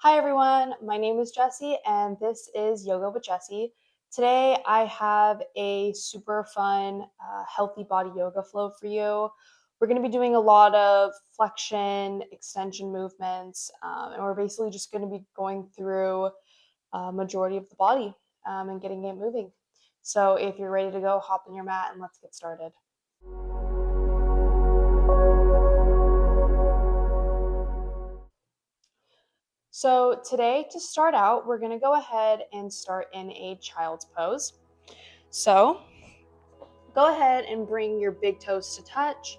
Hi everyone, my name is Jessie and this is Yoga with Jessie. Today I have a super fun, healthy body yoga flow for you. We're going to be doing a lot of flexion, extension movements, and we're basically just going to be going through a majority of the body and getting it moving. So if you're ready to go, hop on your mat and let's get started. So today, to start out, we're going to go ahead and start in a child's pose. So go ahead and bring your big toes to touch.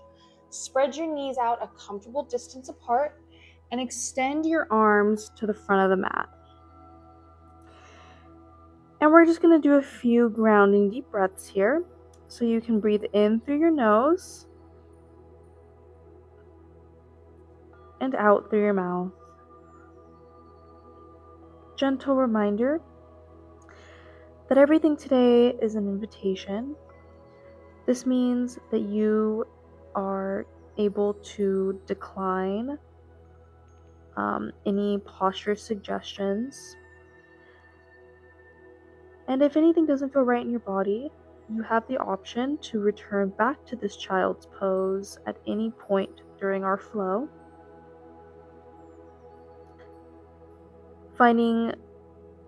Spread your knees out a comfortable distance apart and extend your arms to the front of the mat. And we're just going to do a few grounding deep breaths here. So you can breathe in through your nose and out through your mouth. Gentle reminder that everything today is an invitation. This means that you are able to decline any posture suggestions. And if anything doesn't feel right in your body, you have the option to return back to this child's pose at any point during our flow. Finding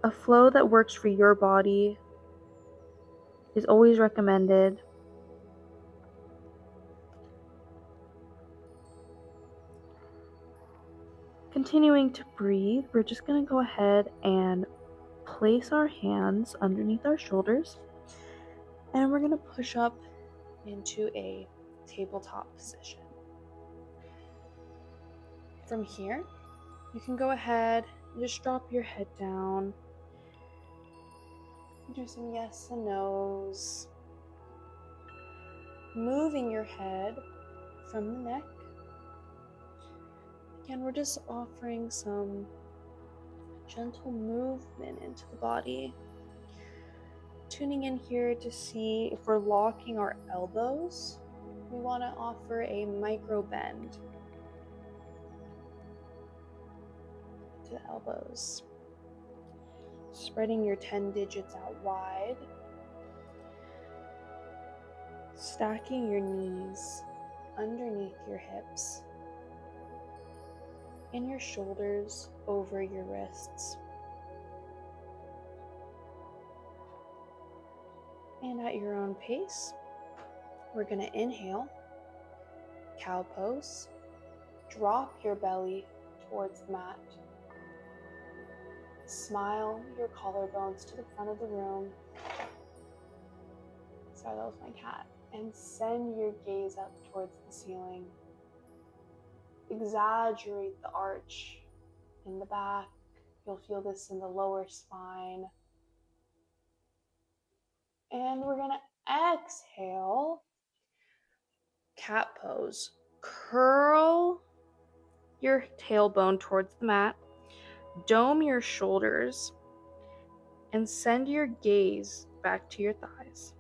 a flow that works for your body is always recommended. Continuing to breathe, we're just going to go ahead and place our hands underneath our shoulders, and we're going to push up into a tabletop position. From here, you can go ahead and just drop your head down. Do some yes and no's. Moving your head from the neck. Again, we're just offering some gentle movement into the body. Tuning in here to see if we're locking our elbows. We want to offer a micro bend to the elbows. Spreading your 10 digits out wide. Stacking your knees underneath your hips and your shoulders over your wrists. And at your own pace, we're going to inhale, cow pose, drop your belly towards the mat, smile your collarbones to the front of the room. Sorry, that was my cat. And send your gaze up towards the ceiling. Exaggerate the arch in the back. You'll feel this in the lower spine. And we're going to exhale, cat pose. Curl your tailbone towards the mat. Dome your shoulders and send your gaze back to your thighs.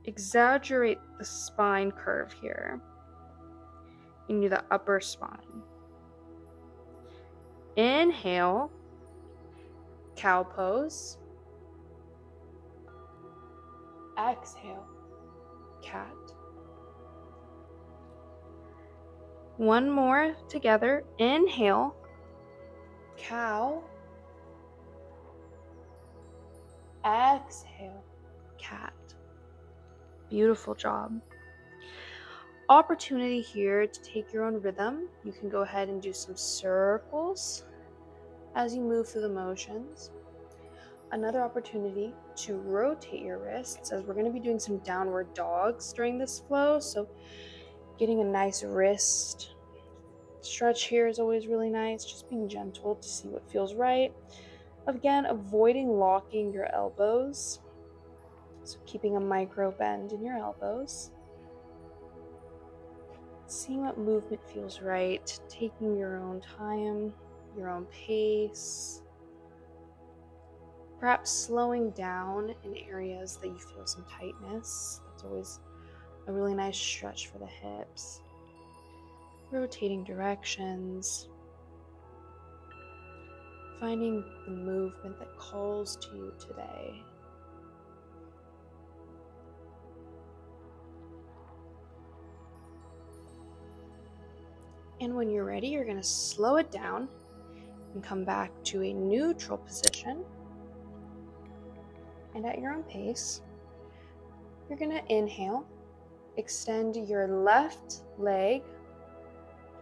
Exaggerate the spine curve here into the upper spine. Inhale, cow pose. Exhale, cat. One more together. Inhale, cow. Exhale, cat. Beautiful job. Opportunity here to take your own rhythm. You can go ahead and do some circles as you move through the motions. Another opportunity to rotate your wrists, as we're going to be doing some downward dogs during this flow. So getting a nice wrist stretch here is always really nice. Just being gentle to see what feels right. Again, avoiding locking your elbows. So keeping a micro bend in your elbows. Seeing what movement feels right. Taking your own time, your own pace. Perhaps slowing down in areas that you feel some tightness. That's always a really nice stretch for the hips. Rotating directions. finding the movement that calls to you today. And when you're ready, you're going to slow it down and come back to a neutral position. And at your own pace, you're going to inhale, extend your left leg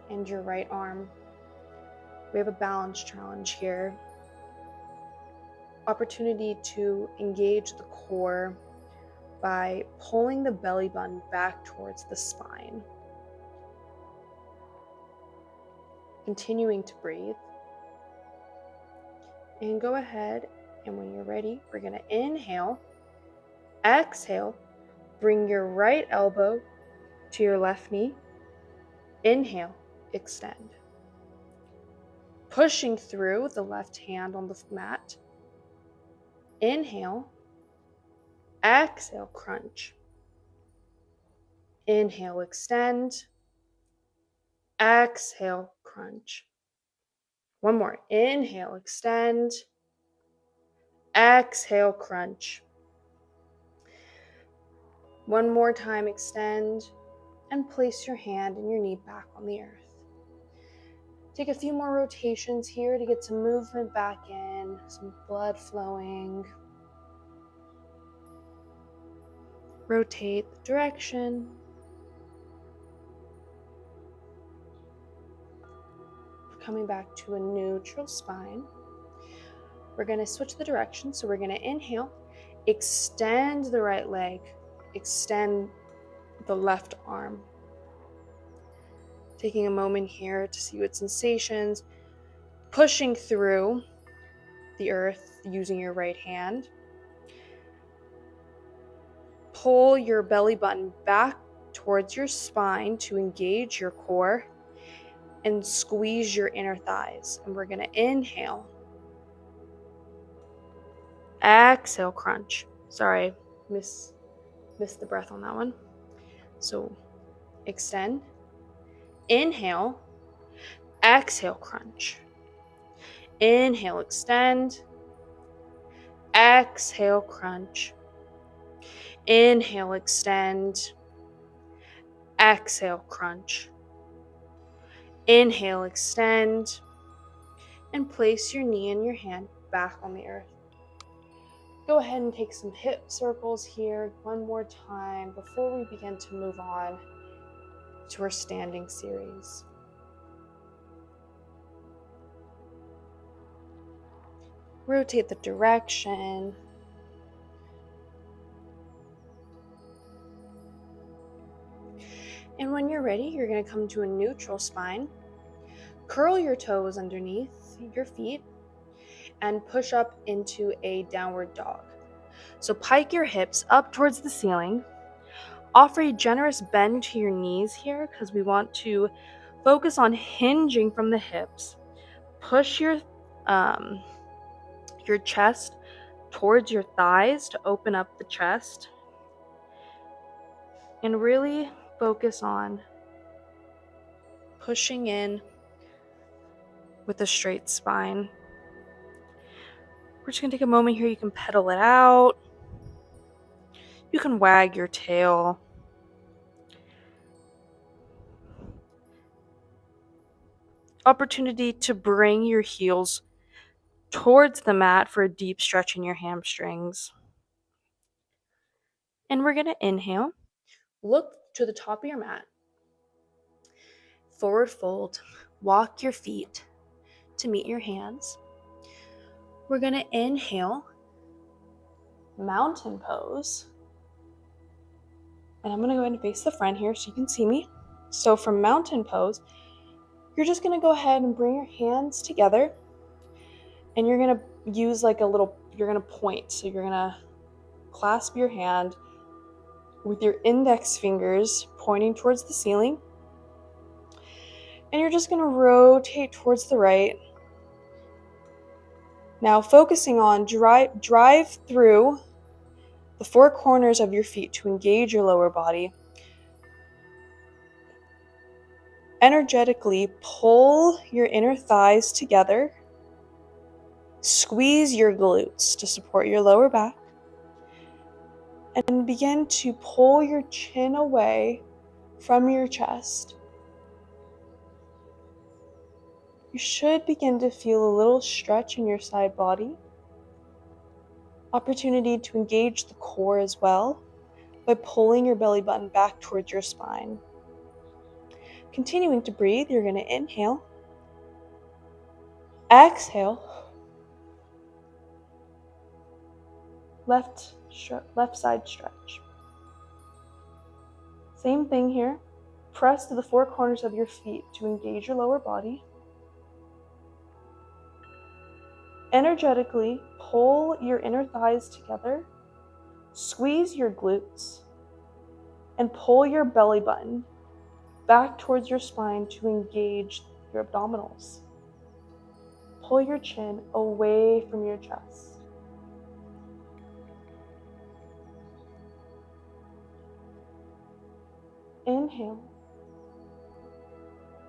and your right arm. We have a balance challenge here. Opportunity to engage the core by pulling the belly button back towards the spine. Continuing to breathe. And go ahead, and when you're ready, we're going to inhale, exhale, bring your right elbow to your left knee. Inhale, extend. Pushing through the left hand on the mat. Inhale, exhale, crunch. Inhale, extend. Exhale, crunch. One more. Inhale, extend. Exhale, crunch. One more time, extend, and place your hand and your knee back on the earth. Take a few more rotations here to get some movement back in, some blood flowing. Rotate the direction. Coming back to a neutral spine. We're going to switch the direction. So we're going to inhale, extend the right leg, extend the left arm. Taking a moment here to see what sensations, pushing through the earth using your right hand. Pull your belly button back towards your spine to engage your core and squeeze your inner thighs. And we're going to inhale. Exhale, crunch. Sorry, missed the breath on that one. So extend. Inhale. Exhale, crunch. Inhale, extend. Exhale, crunch. Inhale, extend. Exhale, crunch. Inhale, extend. And place your knee and your hand back on the earth. Go ahead and take some hip circles here one more time before we begin to move on to our standing series. Rotate the direction. And when you're ready, you're going to come to a neutral spine. Curl your toes underneath your feet and push up into a downward dog. So pike your hips up towards the ceiling. Offer a generous bend to your knees here because we want to focus on hinging from the hips. Push your chest towards your thighs to open up the chest. And really focus on pushing in with a straight spine. We're just going to take a moment here. You can pedal it out. You can wag your tail. Opportunity to bring your heels towards the mat for a deep stretch in your hamstrings. And we're going to inhale. Look to the top of your mat. Forward fold. Walk your feet to meet your hands. We're going to inhale. Mountain pose. And I'm going to go ahead and face the front here so you can see me. So from mountain pose, you're just going to go ahead and bring your hands together. And you're going to use like you're going to point. So you're going to clasp your hand with your index fingers pointing towards the ceiling. And you're just going to rotate towards the right. Now focusing on drive through the four corners of your feet to engage your lower body. Energetically pull your inner thighs together Squeeze your glutes to support your lower back and begin to pull your chin away from your chest. You should begin to feel a little stretch in your side body. Opportunity to engage the core as well by pulling your belly button back towards your spine. Continuing to breathe, you're going to inhale, exhale, left side stretch. Same thing here. Press to the four corners of your feet to engage your lower body. Energetically pull your inner thighs together, squeeze your glutes, and pull your belly button back towards your spine to engage your abdominals. Pull your chin away from your chest. Inhale.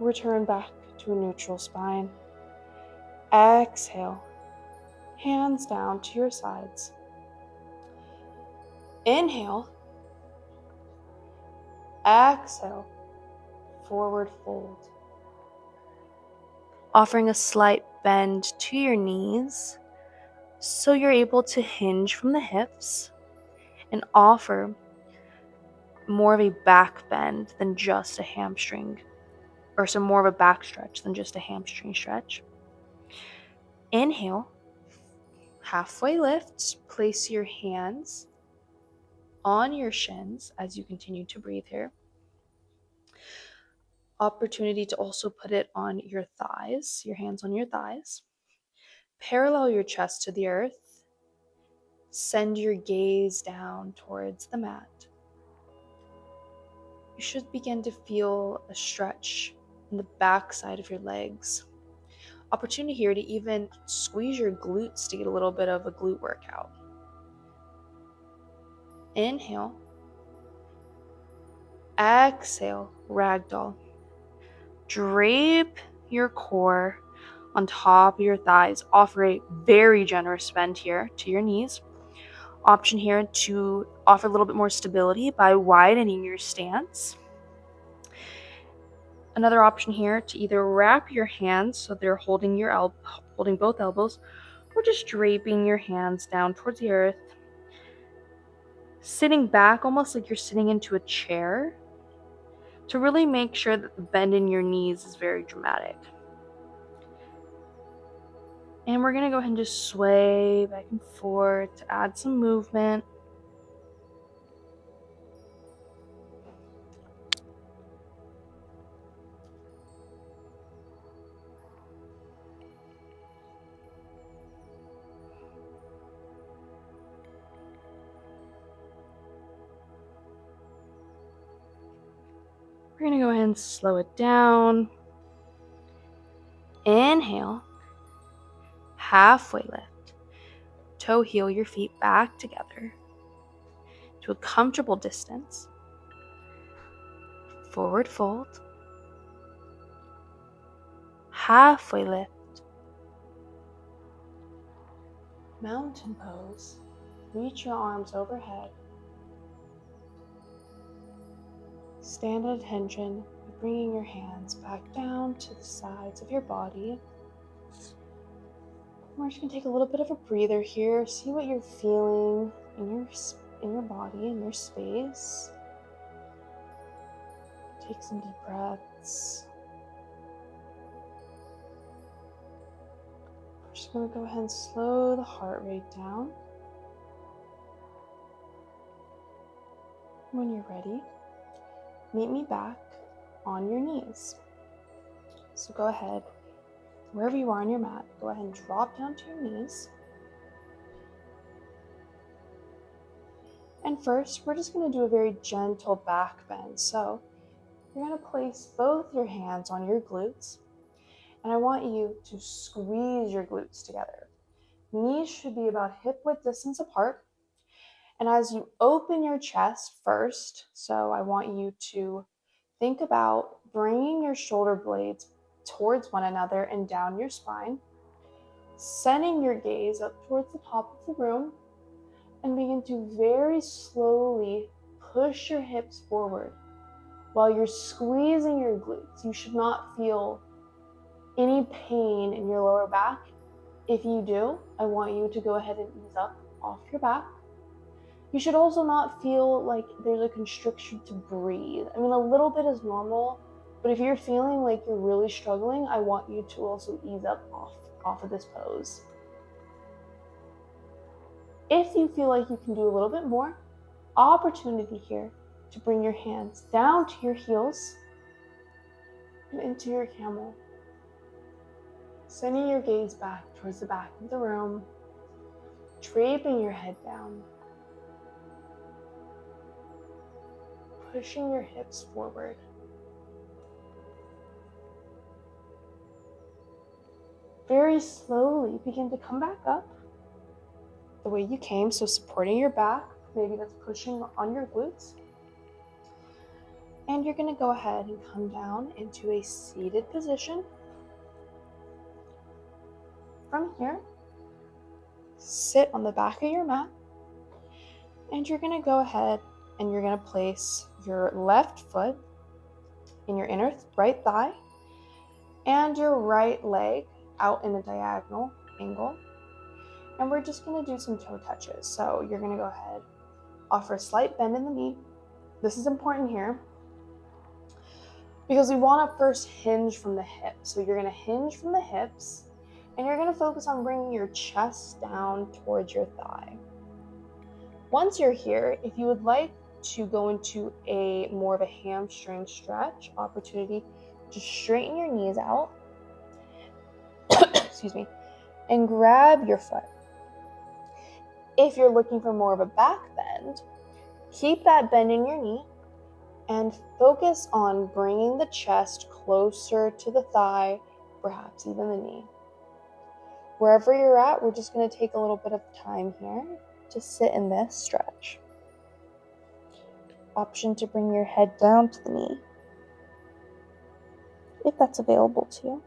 Return back to a neutral spine. Exhale. Hands down to your sides. Inhale. Exhale. Forward fold. Offering a slight bend to your knees so you're able to hinge from the hips and offer more of a back bend than just a hamstring, or some more of a back stretch than just a hamstring stretch. Inhale, halfway lift, place your hands on your shins as you continue to breathe here. Opportunity to also put it on your thighs, your hands on your thighs. Parallel your chest to the earth. Send your gaze down towards the mat. You should begin to feel a stretch in the back side of your legs. Opportunity here to even squeeze your glutes to get a little bit of a glute workout. Inhale. Exhale, ragdoll. Drape your core on top of your thighs. Offer a very generous bend here to your knees. Option here to offer a little bit more stability by widening your stance. Another option here to either wrap your hands so they're holding both elbows, or just draping your hands down towards the earth. Sitting back almost like you're sitting into a chair to really make sure that the bend in your knees is very dramatic. And we're going to go ahead and just sway back and forth to add some movement. We're going to go ahead and slow it down. Inhale. Halfway lift. Toe heel your feet back together to a comfortable distance. Forward fold. Halfway lift. Mountain pose. Reach your arms overhead. Stand at attention, bringing your hands back down to the sides of your body. We're just going to take a little bit of a breather here. See what you're feeling in your body, in your space. Take some deep breaths. We're just going to go ahead and slow the heart rate down. When you're ready, meet me back on your knees. So go ahead, wherever you are on your mat, go ahead and drop down to your knees. And first, we're just going to do a very gentle back bend. So you're going to place both your hands on your glutes, and I want you to squeeze your glutes together. Knees should be about hip width distance apart. And as you open your chest first, so I want you to think about bringing your shoulder blades towards one another and down your spine. Sending your gaze up towards the top of the room and begin to very slowly push your hips forward while you're squeezing your glutes. You should not feel any pain in your lower back. If you do, I want you to go ahead and ease up off your back. You should also not feel like there's a constriction to breathe. I mean, a little bit is normal, but if you're feeling like you're really struggling, I want you to also ease up off of this pose. If you feel like you can do a little bit more, opportunity here to bring your hands down to your heels and into your camel. Sending your gaze back towards the back of the room, draping your head down, pushing your hips forward. Very slowly begin to come back up the way you came, so supporting your back, maybe that's pushing on your glutes. And you're going to go ahead and come down into a seated position. From here, sit on the back of your mat, and you're going to go ahead and you're going to place your left foot in your inner right thigh and your right leg out in a diagonal angle. And we're just going to do some toe touches. So you're going to go ahead, offer a slight bend in the knee. This is important here because we want to first hinge from the hips. So you're going to hinge from the hips and you're going to focus on bringing your chest down towards your thigh. Once you're here, if you would like to go into a more of a hamstring stretch opportunity, just straighten your knees out, excuse me, and grab your foot. If you're looking for more of a back bend, keep that bend in your knee and focus on bringing the chest closer to the thigh, perhaps even the knee. Wherever you're at, we're just going to take a little bit of time here to sit in this stretch. Option to bring your head down to the knee, if that's available to you.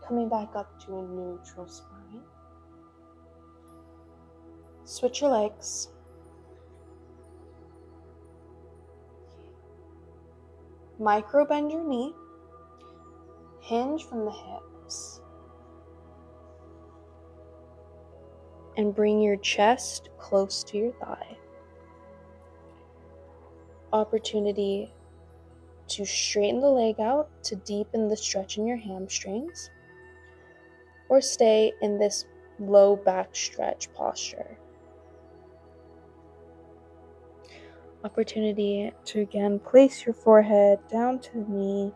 Coming back up to a neutral spine. Switch your legs. Micro bend your knee. Hinge from the hips. And bring your chest close to your thigh. Opportunity to straighten the leg out to deepen the stretch in your hamstrings, or stay in this low back stretch posture. Opportunity to again place your forehead down to the knee.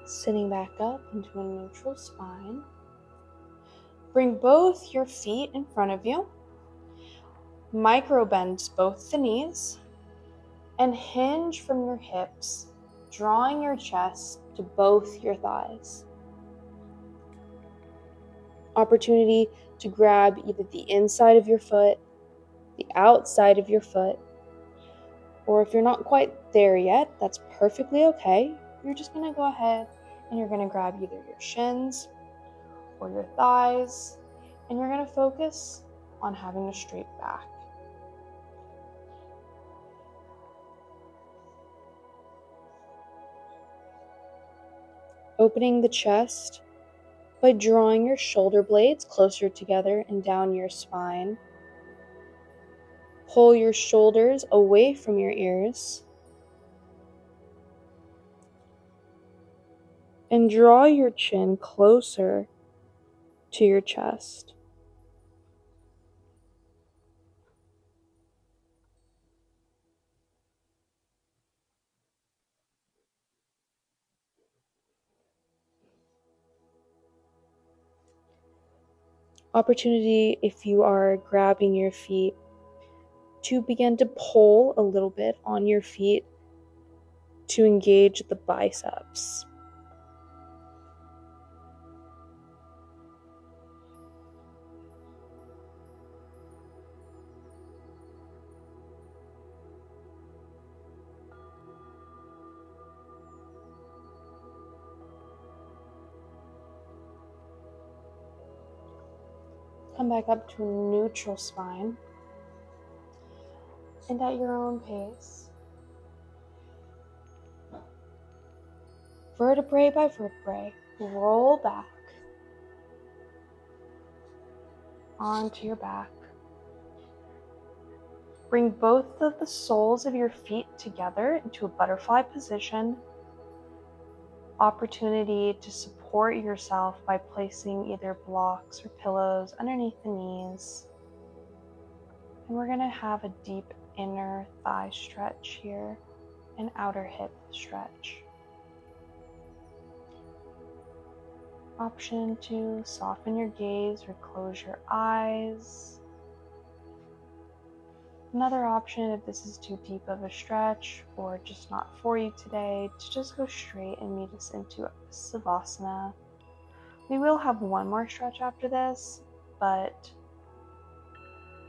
Sitting back up into a neutral spine. Bring both your feet in front of you. Micro bend both the knees. And hinge from your hips, drawing your chest to both your thighs. Opportunity to grab either the inside of your foot, the outside of your foot, or if you're not quite there yet, that's perfectly okay. You're just going to go ahead and you're going to grab either your shins or your thighs, and you're going to focus on having a straight back. Opening the chest by drawing your shoulder blades closer together and down your spine. Pull your shoulders away from your ears. And draw your chin closer to your chest. Opportunity, if you are grabbing your feet, to begin to pull a little bit on your feet to engage the biceps. Come back up to a neutral spine. And at your own pace, vertebrae by vertebrae, roll back onto your back. Bring both of the soles of your feet together into a butterfly position. Opportunity to support yourself by placing either blocks or pillows underneath the knees. And we're going to have a deep inner thigh stretch here, an outer hip stretch. Option to soften your gaze or close your eyes. Another option, if this is too deep of a stretch or just not for you today, to just go straight and meet us into Savasana. We will have one more stretch after this, but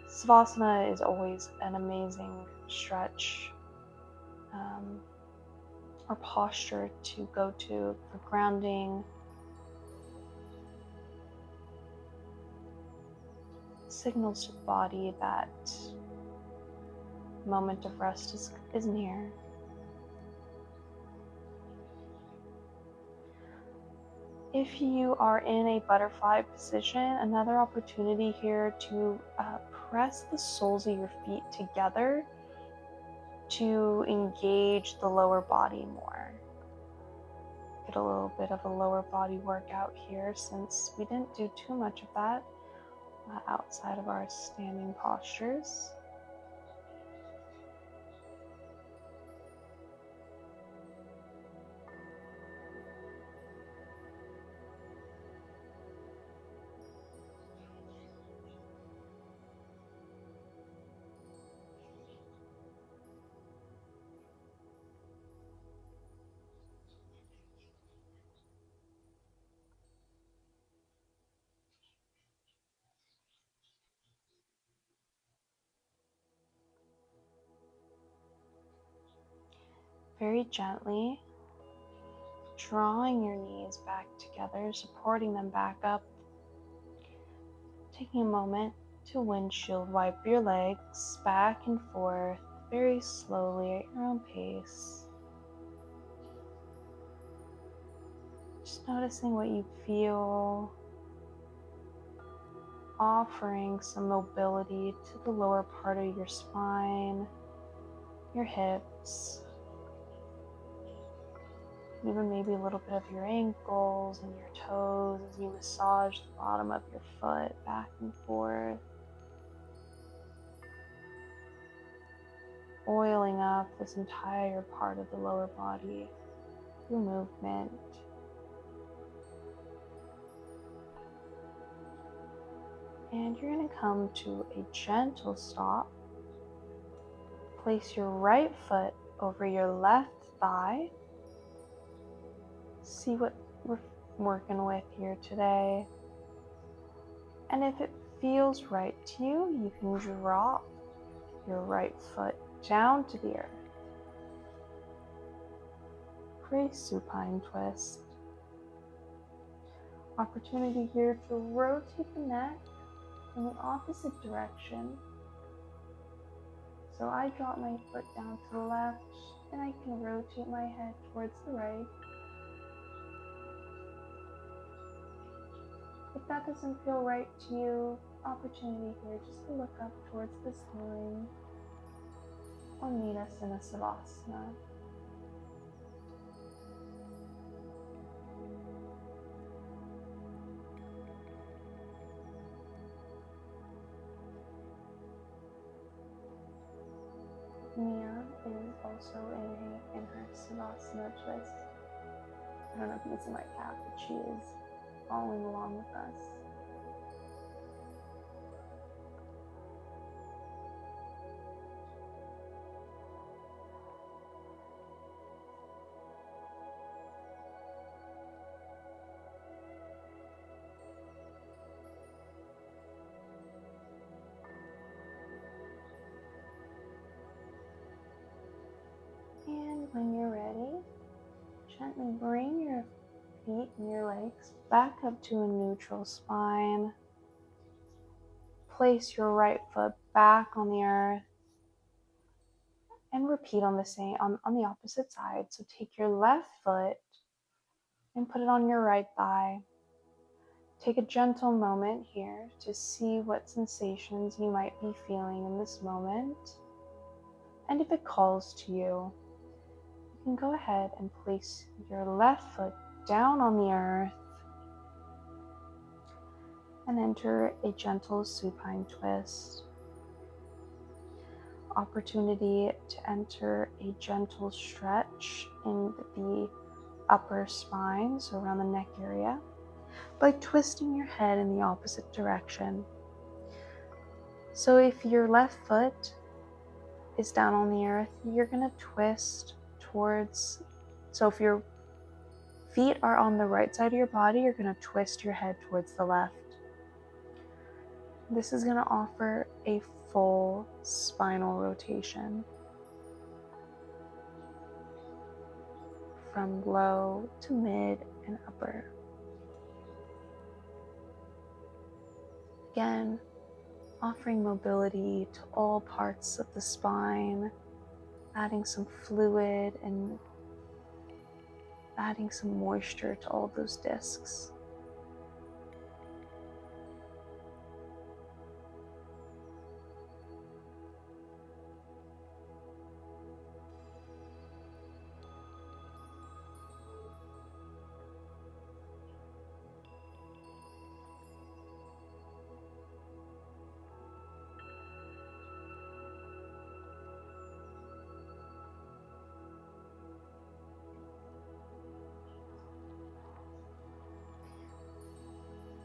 Savasana is always an amazing stretch or posture to go to for grounding. Signals to the body that moment of rest is near. If you are in a butterfly position, another opportunity here to press the soles of your feet together to engage the lower body more. Get a little bit of a lower body workout here since we didn't do too much of that outside of our standing postures. Very gently drawing your knees back together, supporting them back up. Taking a moment to windshield wipe your legs back and forth very slowly at your own pace. Just noticing what you feel, offering some mobility to the lower part of your spine, your hips, even maybe a little bit of your ankles and your toes as you massage the bottom of your foot back and forth. Oiling up this entire part of the lower body through movement. And you're going to come to a gentle stop. Place your right foot over your left thigh. See what we're working with here today. And if it feels right to you, you can drop your right foot down to the earth for a supine twist. Opportunity here to rotate the neck in the opposite direction. So I drop my foot down to the left, and I can rotate my head towards the right. If that doesn't feel right to you, opportunity here just to look up towards the spine or meet us in a savasana. Mia is also in her savasana twist. I don't know if you can see my cat, but she is following along with us. And when you're ready, gently bring your feet and your legs back up to a neutral spine. Place your right foot back on the earth and repeat on the opposite side. So take your left foot and put it on your right thigh. Take a gentle moment here to see what sensations you might be feeling in this moment. And if it calls to you, you can go ahead and place your left foot down on the earth and enter a gentle supine twist. Opportunity to enter a gentle stretch in the upper spine, so around the neck area, by twisting your head in the opposite direction. So if your left foot is down on the earth, you're going to twist towards, so if your feet are on the right side of your body, you're going to twist your head towards the left. This is going to offer a full spinal rotation from low to mid and upper. Again, offering mobility to all parts of the spine, adding some fluid and adding some moisture to all those discs.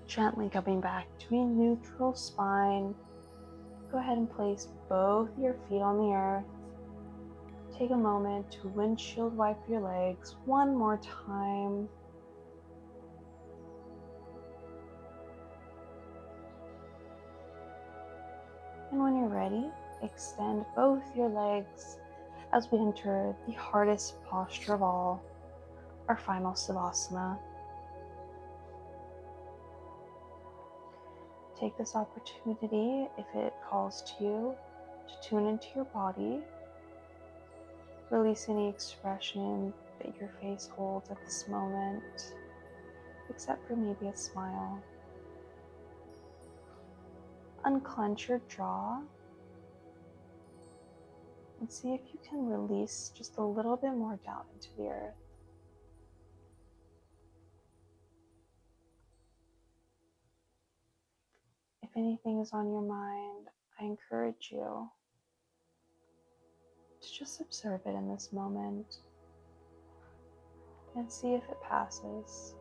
Gently coming back to a neutral spine. Go ahead and place both your feet on the earth. Take a moment to windshield wipe your legs one more time. And when you're ready, extend both your legs as we enter the hardest posture of all, our final savasana. Take this opportunity, if it calls to you, to tune into your body. Release any expression that your face holds at this moment, except for maybe a smile. Unclench your jaw and see if you can release just a little bit more down into the earth. If anything is on your mind, I encourage you to just observe it in this moment and see if it passes.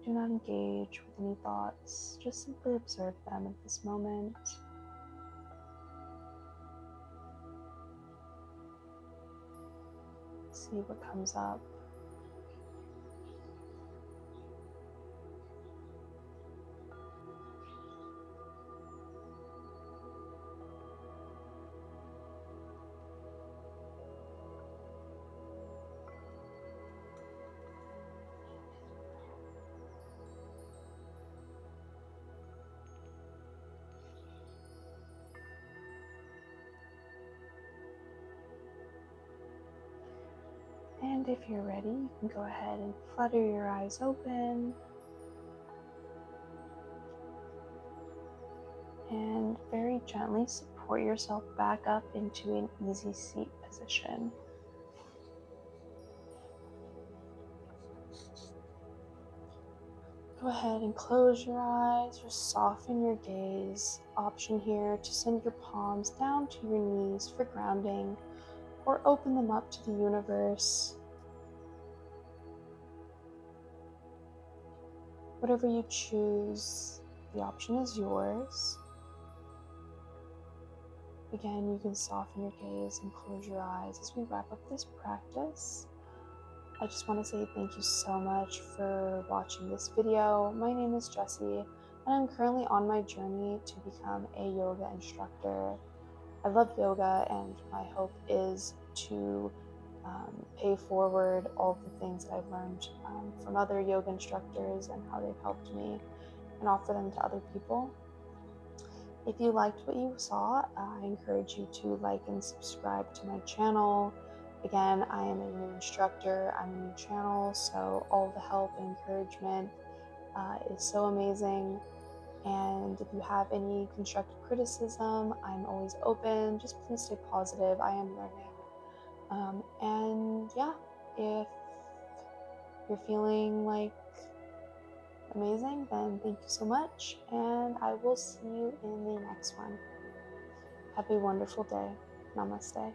Do not engage with any thoughts, just simply observe them at this moment. See what comes up. And if you're ready, you can go ahead and flutter your eyes open and very gently support yourself back up into an easy seat position. Go ahead and close your eyes or soften your gaze. Option here to send your palms down to your knees for grounding or open them up to the universe. Whatever you choose, the option is yours. Again, you can soften your gaze and close your eyes as we wrap up this practice. I just want to say thank you so much for watching this video. My name is Jessie, and I'm currently on my journey to become a yoga instructor. I love yoga, and my hope is to pay forward all of the things that I've learned from other yoga instructors and how they've helped me and offer them to other people. If you liked what you saw, I encourage you to like and subscribe to my channel. Again, I am a new instructor, I'm a new channel, so all the help and encouragement is so amazing. And if you have any constructive criticism, I'm always open. Just please stay positive. I am learning. And yeah, if you're feeling like amazing, then thank you so much. And I will see you in the next one. Have a wonderful day. Namaste.